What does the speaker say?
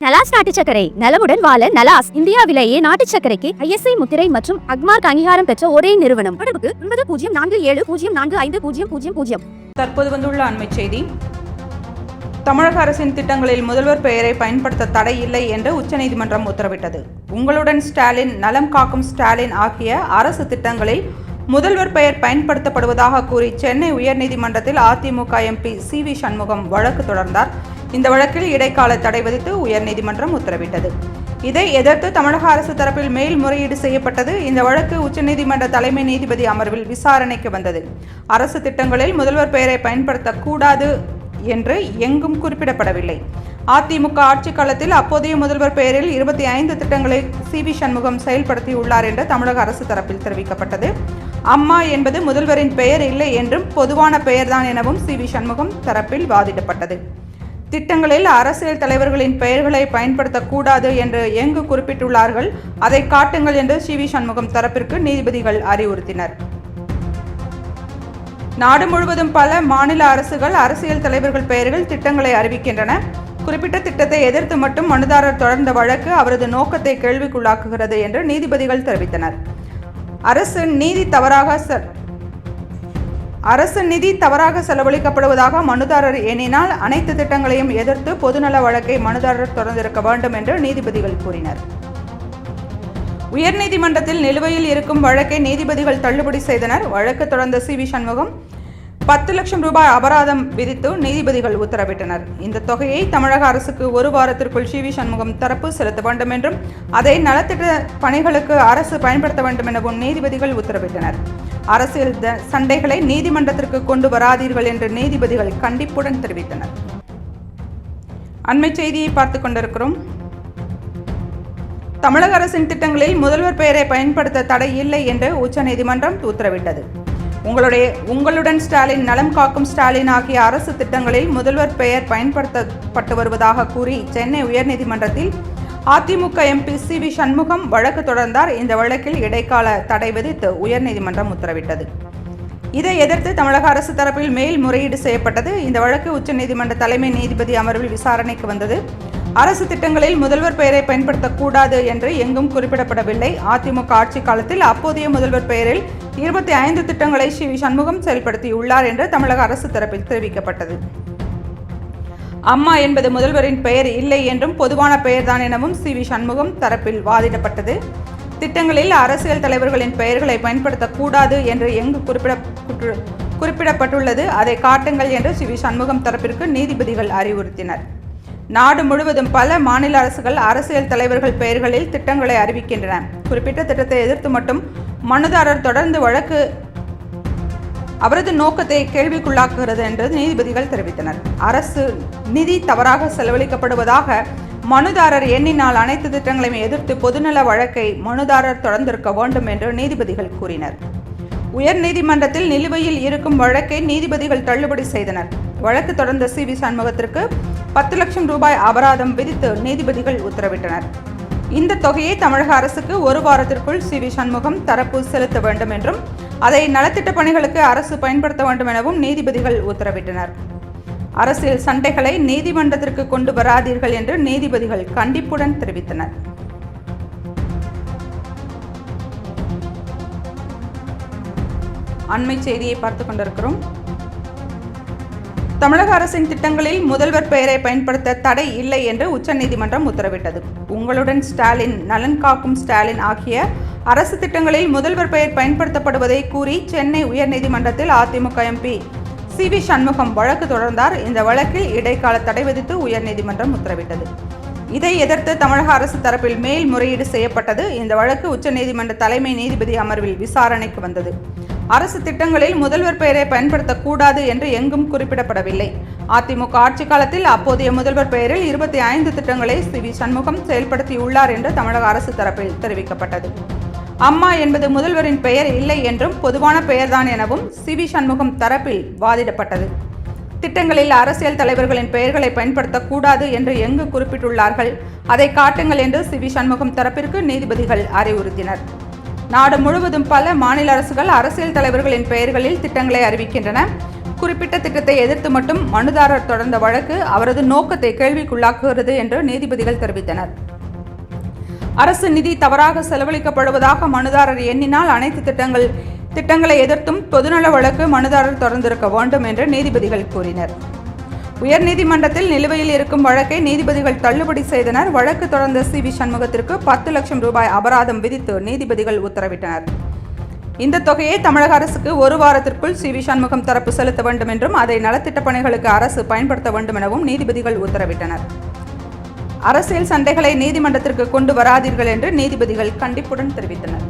நலாஸ் நாட்டு சர்க்கரை நலமுடன் வாழ நலாஸ் இந்தியாவிலேயே நாட்டு சர்க்கரைக்கு ISI முத்திரை மற்றும் அக்மார்க் அங்கீகாரம் பெற்ற ஒரே நிறுவனம். தொடர்புக்கு 9047045000. தற்போது வந்துள்ள அண்மை செய்தி. தமிழக அரசின் திட்டங்களில் முதல்வர் பெயரை பயன்படுத்த தடை இல்லை என்று உச்சநீதிமன்றம் உத்தரவிட்டது. உங்களுடன் ஸ்டாலின், நலம் காக்கும் ஸ்டாலின் ஆகிய அரசு திட்டங்களில் முதல்வர் பெயர் பயன்படுத்தப்படுவதாக கூறி சென்னை உயர்நீதிமன்றத்தில் அதிமுக MP CV சண்முகம் வழக்கு தொடர்ந்தார். இந்த வழக்கில் இடைக்கால தடை விதித்து உயர்நீதிமன்றம் உத்தரவிட்டது. இதை எதிர்த்து தமிழக அரசு தரப்பில் மேல்முறையீடு செய்யப்பட்டது. இந்த வழக்கு உச்சநீதிமன்ற தலைமை நீதிபதி அமர்வில் விசாரணைக்கு வந்தது. அரசு திட்டங்களில் முதல்வர் பெயரை பயன்படுத்தக்கூடாது என்று எங்கும் குறிப்பிடப்படவில்லை. அதிமுக ஆட்சி காலத்தில் அப்போதைய முதல்வர் பெயரில் 25 திட்டங்களை CV சண்முகம் செயல்படுத்தியுள்ளார் என்று தமிழக அரசு தரப்பில் தெரிவிக்கப்பட்டது. அம்மா என்பது முதல்வரின் பெயர் இல்லை என்றும் பொதுவான பெயர்தான் எனவும் CV சண்முகம் தரப்பில் வாதிடப்பட்டது. திட்டங்களில் அரசியல் தலைவர்களின் பெயர்களை பயன்படுத்தக்கூடாது என்று எங்கு குறிப்பிட்டுள்ளார்கள், அதை காட்டுங்கள் என்று CV சண்முகம் தரப்பிற்கு நீதிபதிகள் அறிவுறுத்தினர். நாடு முழுவதும் பல மாநில அரசுகள் அரசியல் தலைவர்கள் பெயர்கள் திட்டங்களை அறிவிக்கின்றன. குறிப்பிட்ட திட்டத்தை எதிர்த்து மட்டும் மனுதாரர் தொடர்ந்த வழக்கு அவரது நோக்கத்தை கேள்விக்குள்ளாக்குகிறது என்று நீதிபதிகள் தெரிவித்தனர். அரசு நிதி தவறாக செலவழிக்கப்படுவதாக மனுதாரர் எண்ணினால் அனைத்து திட்டங்களையும் எதிர்த்து பொதுநல வழக்கை மனுதாரர் தொடர்ந்திருக்க வேண்டும் என்று நீதிபதிகள் கூறினர். உயர்நீதிமன்றத்தில் நிலுவையில் இருக்கும் வழக்கை நீதிபதிகள் தள்ளுபடி செய்தனர். வழக்கு தொடர்ந்த CV சண்முகம் 10 லட்சம் ரூபாய் அபராதம் விதித்து நீதிபதிகள் உத்தரவிட்டனர். இந்த தொகையை தமிழக அரசுக்கு ஒரு வாரத்திற்குள் CV சண்முகம் தரப்பு செலுத்த வேண்டும் என்றும் அதை நலத்திட்ட பணிகளுக்கு அரசு பயன்படுத்த வேண்டும் எனவும் நீதிபதிகள் உத்தரவிட்டனர். அரசியல் சண்டைகளை நீதிமன்றத்திற்கு கொண்டு வராதீர்கள் என்று நீதிபதிகள் கண்டிப்புடன் தெரிவித்தனர். அண்மை செய்தியை பார்த்துக் கொண்டிருக்கிறோம். தமிழக அரசின் திட்டங்களில் முதல்வர் பெயரை பயன்படுத்த தடை இல்லை என்று உச்சநீதிமன்றம் உத்தரவிட்டது. உங்களுடன் ஸ்டாலின், நலம் காக்கும் ஸ்டாலின் ஆகிய அரசு திட்டங்களில் முதல்வர் பெயர் பயன்படுத்தப்பட்டு வருவதாக கூறி சென்னை உயர்நீதிமன்றத்தில் அதிமுக MP CV சண்முகம் வழக்கு தொடர்ந்தார். இந்த வழக்கில் இடைக்கால தடை விதித்து உயர்நீதிமன்றம் உத்தரவிட்டது. இதை எதிர்த்து தமிழக அரசு தரப்பில் மேல்முறையீடு செய்யப்பட்டது. இந்த வழக்கு உச்சநீதிமன்ற தலைமை நீதிபதி அமர்வில் விசாரணைக்கு வந்தது. அரசு திட்டங்களில் முதல்வர் பெயரை பயன்படுத்தக்கூடாது என்று எங்கும் குறிப்பிடப்படவில்லை. அதிமுக ஆட்சி காலத்தில் அப்போதைய முதல்வர் பெயரில் 25 திட்டங்களை CV சண்முகம் செயல்படுத்தியுள்ளார் என்று தமிழக அரசு தரப்பில் தெரிவிக்கப்பட்டது. அம்மா என்பது முதல்வரின் பெயர் இல்லை என்றும் பொதுவான பெயர்தான் எனவும் CV சண்முகம் தரப்பில் வாதிடப்பட்டது. திட்டங்களில் அரசியல் தலைவர்களின் பெயர்களை பயன்படுத்தக்கூடாது என்று எங்கு குறிப்பிடப்பட்டுள்ளது, அதை காட்டுங்கள் என்று CV சண்முகம் தரப்பிற்கு நீதிபதிகள் அறிவுறுத்தினர். நாடு முழுவதும் பல மாநில அரசுகள் அரசியல் தலைவர்கள் பெயர்களில் திட்டங்களை அறிவிக்கின்றன. குறிப்பிட்ட திட்டத்தை எதிர்த்து மட்டும் மனுதாரர் தொடர்ந்து வழக்கு அவரது நோக்கத்தை கேள்விக்குள்ளாக்குகிறது என்று நீதிபதிகள் தெரிவித்தனர். அரசு நிதி தவறாக செலவழிக்கப்படுவதாக மனுதாரர் எண்ணினால் அனைத்து திட்டங்களையும் எதிர்த்து பொதுநல வழக்கை மனுதாரர் தொடர்ந்திருக்க வேண்டும் என்று நீதிபதிகள் கூறினர். உயர்நீதிமன்றத்தில் நிலுவையில் இருக்கும் வழக்கை நீதிபதிகள் தள்ளுபடி செய்தனர். வழக்கு தொடர்ந்த CV சண்முகத்திற்கு 10 லட்சம் ரூபாய் அபராதம் விதித்து நீதிபதிகள் உத்தரவிட்டனர். இந்த தொகையை தமிழக அரசுக்கு ஒரு வாரத்திற்குள் CV சண்முகம் தரப்பு செலுத்த வேண்டும் என்றும் அதை நலத்திட்ட பணிகளுக்கு அரசு பயன்படுத்த வேண்டும் எனவும் நீதிபதிகள் உத்தரவிட்டனர். அரசியல் சண்டைகளை நீதிமன்றத்திற்கு கொண்டு வராதீர்கள் என்று நீதிபதிகள் கண்டிப்புடன் தெரிவித்தனர். அண்மை செய்தியை பார்த்துக் கொண்டிருக்கிறோம். தமிழக அரசின் திட்டங்களில் முதல்வர் பெயரை பயன்படுத்த தடை இல்லை என்று உச்சநீதிமன்றம் உத்தரவிட்டது. உங்களுடன் ஸ்டாலின், நலன் காக்கும் ஸ்டாலின் ஆகிய அரசு திட்டங்களில் முதல்வர் பெயர் பயன்படுத்தப்படுவதை கூறி சென்னை உயர்நீதிமன்றத்தில் அதிமுக MP CV சண்முகம் வழக்கு தொடர்ந்தார். இந்த வழக்கில் இடைக்கால தடை விதித்து உயர்நீதிமன்றம் உத்தரவிட்டது. இதை எதிர்த்து தமிழக அரசு தரப்பில் மேல்முறையீடு செய்யப்பட்டது. இந்த வழக்கு உச்சநீதிமன்ற தலைமை நீதிபதி அமர்வில் விசாரணைக்கு வந்தது. அரசு திட்டங்களில் முதல்வர் பெயரை பயன்படுத்தக்கூடாது என்று எங்கும் குறிப்பிடப்படவில்லை. அதிமுக ஆட்சி காலத்தில் அப்போதைய முதல்வர் பெயரில் 25 திட்டங்களை CV சண்முகம் செயல்படுத்தியுள்ளார் என்று தமிழக அரசு தரப்பில் தெரிவிக்கப்பட்டது. அம்மா என்பது முதல்வரின் பெயர் இல்லை என்றும் பொதுவான பெயர்தான் எனவும் CV சண்முகம் தரப்பில் வாதிடப்பட்டது. திட்டங்களில் அரசியல் தலைவர்களின் பெயர்களை பயன்படுத்தக்கூடாது என்று எங்கு குறிப்பிட்டுள்ளார்கள், அதை காட்டுங்கள் என்று CV சண்முகம் தரப்பிற்கு நீதிபதிகள் அறிவுறுத்தினர். நாடு முழுவதும் பல மாநில அரசுகள் அரசியல் தலைவர்களின் பெயர்களில் திட்டங்களை அறிவிக்கின்றன. குறிப்பிட்ட திட்டத்தை எதிர்த்து மட்டும் மனுதாரர் தொடர்ந்த வழக்கு அவரது நோக்கத்தை கேள்விக்குள்ளாக்குகிறது என்று நீதிபதிகள் தெரிவித்தனர். அரசு நிதி தவறாக செலவழிக்கப்படுவதாக மனுதாரர் எண்ணினால் அனைத்து திட்டங்களை எதிர்த்தும் பொதுநல வழக்கு மனுதாரர் தொடர்ந்திருக்க வேண்டும் என்று நீதிபதிகள் கூறினர். உயர்நீதிமன்றத்தில் நிலுவையில் இருக்கும் வழக்கை நீதிபதிகள் தள்ளுபடி செய்தனர். வழக்கு தொடர்ந்த சி.வி. சண்முகத்திற்கு 10 லட்சம் ரூபாய் அபராதம் விதித்து நீதிபதிகள் உத்தரவிட்டனர். இந்த தொகையை தமிழக அரசுக்கு ஒரு வாரத்திற்குள் சி.வி. சண்முகம் தரப்பு செலுத்த வேண்டும் என்றும் அதை நலத்திட்ட பணிகளுக்கு அரசு பயன்படுத்த வேண்டும் எனவும் நீதிபதிகள் உத்தரவிட்டனர். அரசியல் சண்டைகளை நீதிமன்றத்திற்கு கொண்டு வராதீர்கள் என்று நீதிபதிகள் கண்டிப்புடன் தெரிவித்தனர்.